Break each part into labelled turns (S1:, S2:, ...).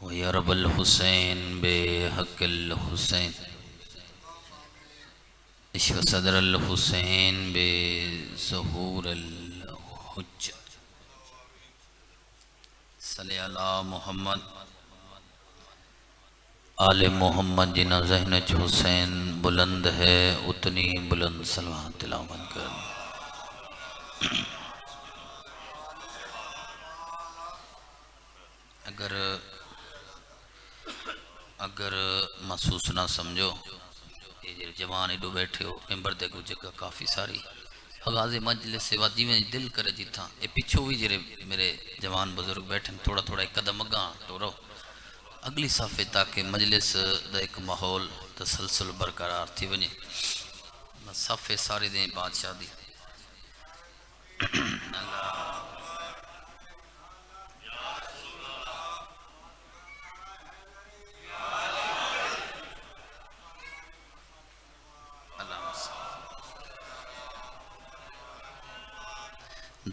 S1: ويرب الحسين بحق الحسين اشف صدر الحسين بظهور الحج صلی علی محمد آل محمد جنہ ذہن چ حسین بلند ہے اتنی بلند صلوات تلاوت کر. اگر محسوس نہ سمجھو یہ جوان ایڈو بیٹھے ہو ممبر دے کو جگہ کافی ساری آغاز مجلس سے وادی میں دل کرے جیتھا اے پچھو بھی جرے میرے جوان بزرگ بیٹھے تھوڑا تھوڑا ایک قدم اگاں ٹورو اگلی صفحے تاکہ مجلس دا ایک ماحول تسلسل برقرار تھی ونجے صفحے ساری دیں بادشاہ دی.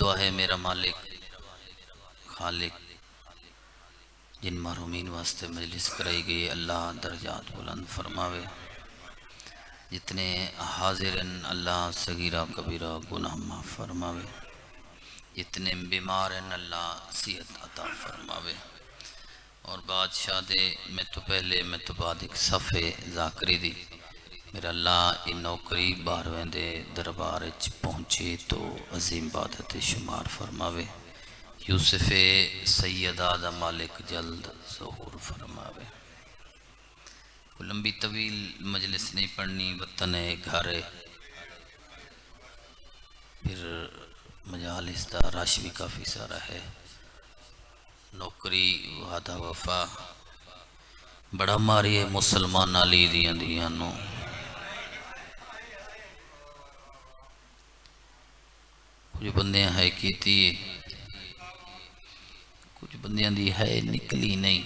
S1: دعا ہے میرا مالک خالق جن محرومین واسطے مجلس کرائی گئی اللہ درجات بلند فرماوے. جتنے حاضرن اللہ صغیرہ کبیرہ گناہ معاف فرماوے. جتنے بیمار ہیں اللہ صحت عطا فرماوے. اور بادشاہ دے میں تو پہلے میں تو بعد ایک صفحے ذاکری دی میرا اللہ یہ نوکری بارویں دے دربار پہنچے تو عظیم بادت شمار فرماوے. یوسف سیدہ دا مالک جلد ظہور فرماوے. لمبی طویل مجلس نہیں پڑھنی وطن گھر پھر مجالس دا رش بھی کافی سارا ہے. نوکری وعدہ وفا بڑا ماری ہے مسلمان علی دیاں دیاں نو کچھ بندیاں ہے کیتی کچھ بندیاں دی ہے نکلی نہیں.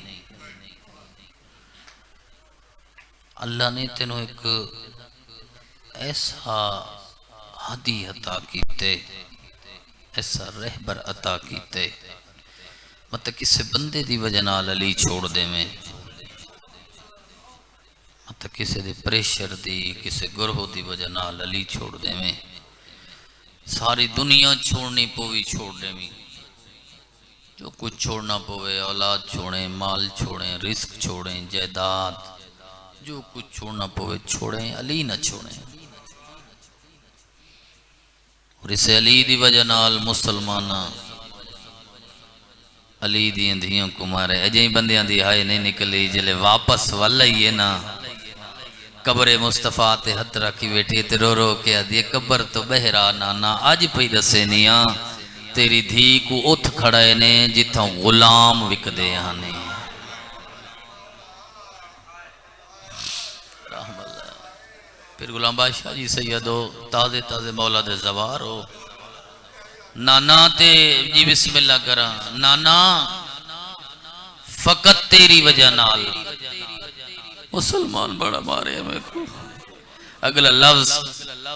S1: اللہ نے تینوں ایک ایسا ہدی عطا کیتے ایسا رہبر عطا کیتے مطلب کسے بندے دی وجہ نال علی چھوڑ دے میں مطلب کسے دے پریشر دی کسے گروہ دی وجہ نال علی چھوڑ دے میں ساری دنیا چھوڑنی پوی چھوڑ دے میں جو کچھ چھوڑنا پوے اولاد چھوڑیں مال چھوڑیں رزق چھوڑیں جائیداد جو کچھ چھوڑنا پوے چھوڑیں علی نہ چھوڑیں. اور اسے علی دی وجہ نال مسلمانہ علی دی اندھیوں کو مارے اجیں بندیاں دی ہائے نہیں نکلی جلے واپس والی ہے نا قبر مصطفیٰ تے ہتھ رکھی بیٹھی تے رو رو کے آدھی قبر تو بہرا نانا آج پہی دسے نیا تیری دھی کو اتھ کھڑے نے جتھاں غلام وک دے آنے. رحم اللہ. پھر غلام بادشاہ جی سیدو تازے تازے مولا دے زوار ہو نانا تے جی بسم اللہ کرا نانا فقط تیری وجہ نال مسلمان بڑا مارے میں کو اگلا لفظ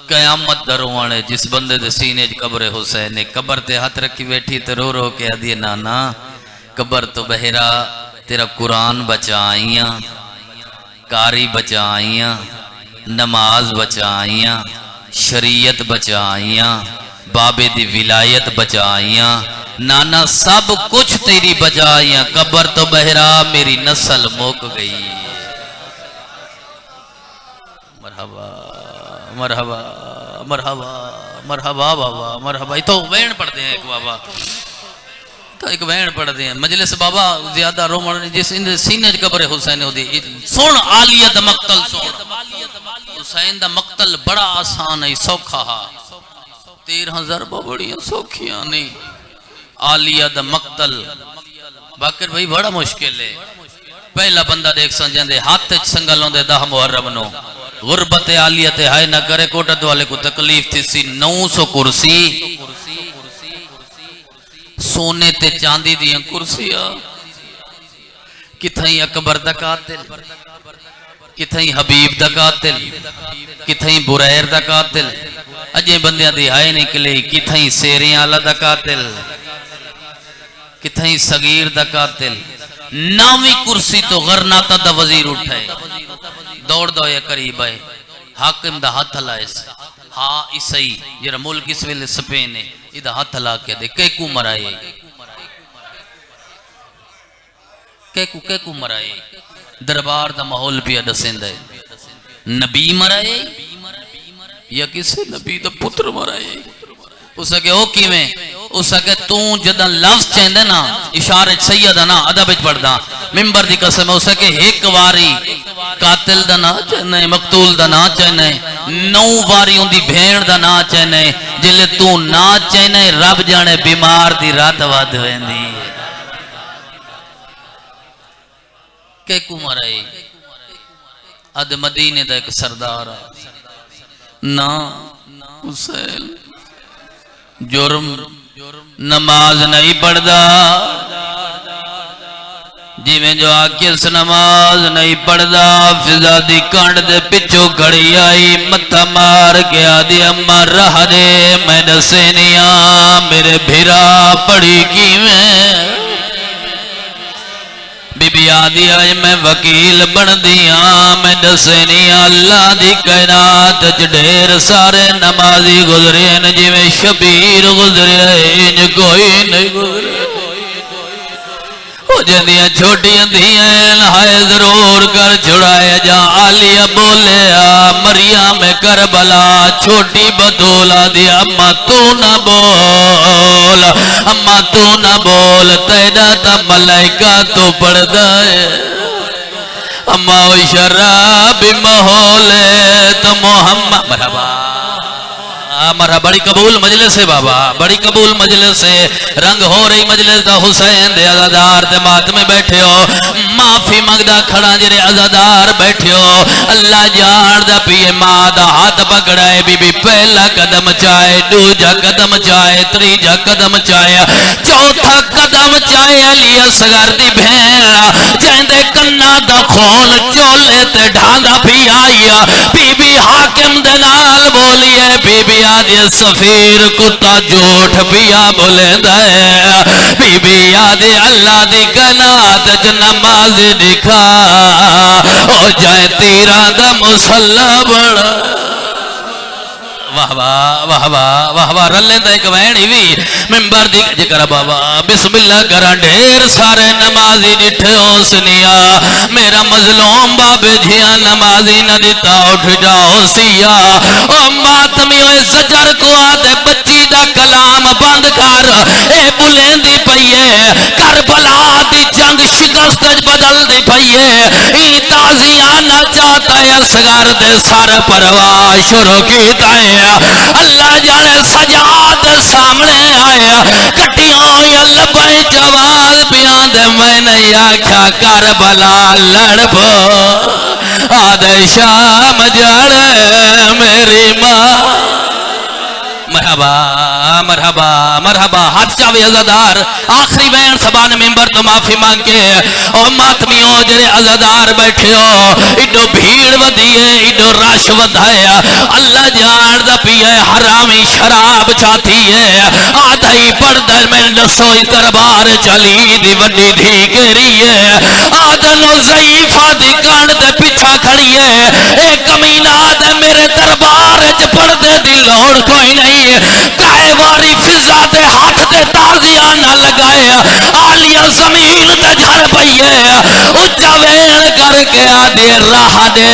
S1: قیامت دروانے جس بندے دے سینے قبر حسین نے قبر تے ہاتھ رکھی بیٹھی تے رو رو کے آدھی نانا قبر تو بہرا تیرا قرآن بچائیاں کاری بچائیاں نماز بچائیاں شریعت بچائیاں بابے دی ولایت بچائیاں نانا سب کچھ تیری بچائیاں قبر تو بہرا میری نسل موک گئی. مرحبا مرحبا مرحبا مرحبا بابا مرحبا. یہ تو وین پڑھتے ہیں ایک بابا تو ایک وین پڑھتے ہیں مجلس بابا زیادہ رومن جس سینے قبر حسین ہو دی سن عالیہ دا مقتل سن حسین دا مقتل بڑا آسان ہے سوکھا ہا 13 ضربہ بڑی سوکھیاں نہیں. عالیہ دا مقتل باقر بھائی بڑا مشکل ہے. پہلا بندہ دیکھ سنجھیں دے ہاتھ سنگلوں دے 10 محرم نو غربت عالیہ تے ہائے نہ کرے کوٹت والے کو تکلیف تھی سی 900 کرسی سونے تے چاندی دیاں کرسیاں کتھائیں اکبر دا قاتل کتھائیں حبیب دا قاتل کتھائیں بریر دا قاتل اجے بندیاں دی ہائے نکلے کتھائیں سیریں آلہ دا قاتل کتھائیں صغیر دا قاتل ناوی کرسی تو غرناتا دا وزیر اٹھائے دوڑ دو یا قریب آئے حاکم دا ہاتھ لائے ہاں عیسائی جرا ملک اس ویلے سپینے ادھا ہاتھ لا کے دے کیکو مرائے کیکو مرائے دربار دا محول پیا دسند ہے نبی مرائے یا کسی نبی دا پتر مرائے اسا کہ او کی میں اسا کہ تو جدہ لفظ چاہندے نا اشارت سیدہ نا عدبت پڑھدا ممبر دی قسم اسا کہ ایک واری قاتل دا نا چاہنے مقتول دا نا چاہنے 9 واری ان دی بھین دا نا چاہنے جلے تو نا چاہنے رب جانے بیمار دی رات واد ویندی کیکو مرائے اد مدینے دا ایک سردار نا حسین جرم نماز نہیں پڑھدا جی میں جو آکس نماز نہیں پڑھدا فضا دی کانڈ دے پچھو کھڑی آئی متھا مار گیا دی اماں رہ دے میں دسینیاں میرے بھیرا پڑھی کی میں بی بی آدھی آئے میں وکیل بن دیاں میں دسینی اللہ دی کائنات جڑیر سارے نمازی گزرے جی میں شبیر گزرے انج کوئی نہیں گزرے ہو جندیاں چھوٹیاں دیاں لہائے ضرور کر چھڑائے جا آلیہ بولے مریم کربلا چھوٹی بطولہ دی اماں تو نہ بول اماں تو نہ بول تیدہ تا ملائکہ تو پڑھ دائے اماں و شراب محولے تو محمد مرحبا مرحبا بڑی قبول مجلس ہے بابا بڑی قبول مجلس ہے رنگ ہو رہی مجلس دا حسین دے عزادار دے ماتمے بیٹھے ہو معافی مانگدا کھڑا جرے عزادار بیٹھے ہو اللہ جان دا پیے ماں دا ہاتھ پکڑائے بی بی پہلا قدم چاہے دوجا قدم چاہے تریجا قدم چاہے چوتھا قدم چاہے علی اصغر دی بھین چاہندے کنا دا کھول چولے تے ڈھانگا بھی آئیا بی بی حاکم دے نال بولیے بی بی آدھی سفیر کتا جھوٹ پیا بولے دائے بی بی آدھی اللہ دی کائنات جو نماز دکھا او جائے تیرا دا مسلح بڑا واہ واہ واہ واہ واہ واہ رلیں دا ایک وینی بھی ممبر دی جکر بابا بسم اللہ کرا ڈھیر سارے نمازی جٹھے ہو سنیا میرا مظلوم بابے جھیا نمازی نہ دیتا اٹھ جاؤ سیا او ماتمی ہوئے زجر کو آدھے بچی دا کلام بند کر اے بلندی پئیے کربلا دی جنگ شکست بدل دی پئیے ای تازیانہ چاہتا ہے اصغر دے سار پرواہ شروع کیتا ہے اللہ جانے سجاد سامنے آیا کٹیوں یا لبائیں جوال بیان دے میں نہیں آکھا کربلا لڑ پو آدھے شام جانے میری ماں مرحبا مرحبا مرحبا ہاتھ چاوی عزادار آخری وین سبان ممبر تو معافی مانگے او ماتمیوں جرے عزادار بیٹھے ہو ایڈو بھیڑ ودیے ایڈو راش ودھایا اللہ جان دا پیے حرامی شراب چاہتی ہے آدھائی پردر میں نسو اس دربار چلی دی وڈی دھی گری ہے آدھنو ضعیفہ دی کان دے پچھا کھڑی ہے اے کمینہ دے میرے دربار چ پردے دی لوڑ کوئی نہیں کائے واری فضا دے ہاتھ دے تازیاں نہ لگائے آلیہ زمین دے جھڑ پئیے اچھا وین کر کے آدھے راہ دے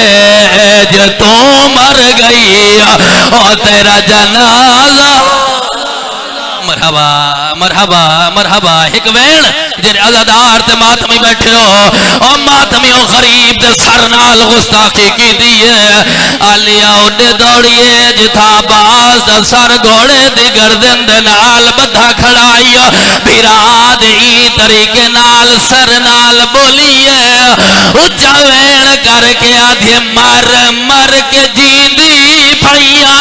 S1: جو تو مر گئی او تیرا جنازہ مرحبا مرحبا مرحبا ایک وین جنہیں عزادار تے ماتمی بیٹھے ہو او ماتمیوں غریب دے سر نال غستاخی کی دیئے آلیا اڈے دوڑیے جتھا باز دا سر گھوڑے دی گردن دے نال بدھا کھڑائی بھیرا دی طریقے نال سر نال بولیے اچھا وین کر کے آدھے مر مر کے جیندی پھائیاں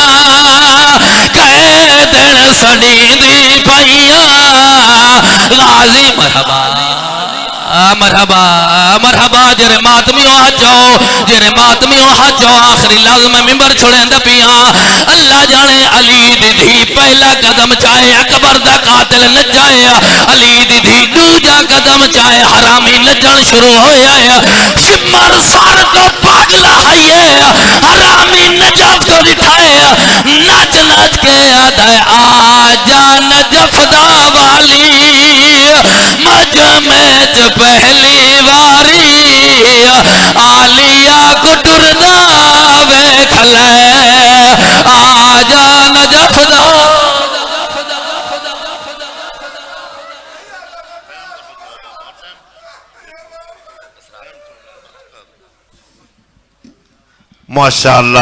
S1: کہے دن سڑی دی پھائیاں غازی مرحبا مرحبا مرحبا جرے ماتمیوں حجو جرے ماتمیوں حجو آخری لازم ممبر چھوڑیں دپیاں اللہ جانے علی دی دھی پہلا قدم چاہے اکبر دا قاتل نہ جائے علی دی دھی دوجا قدم چاہے حرامی نچن شروع ہویا ہے سمر سار تو پاگلا ہے حرامی نجف تو دکھائے نچ نچ کے آدھے آجا نجف دا والی مجمع پہلی واری آلیا کٹرنا ویکھ لے آجا نجف دا
S2: ماشاءاللہ.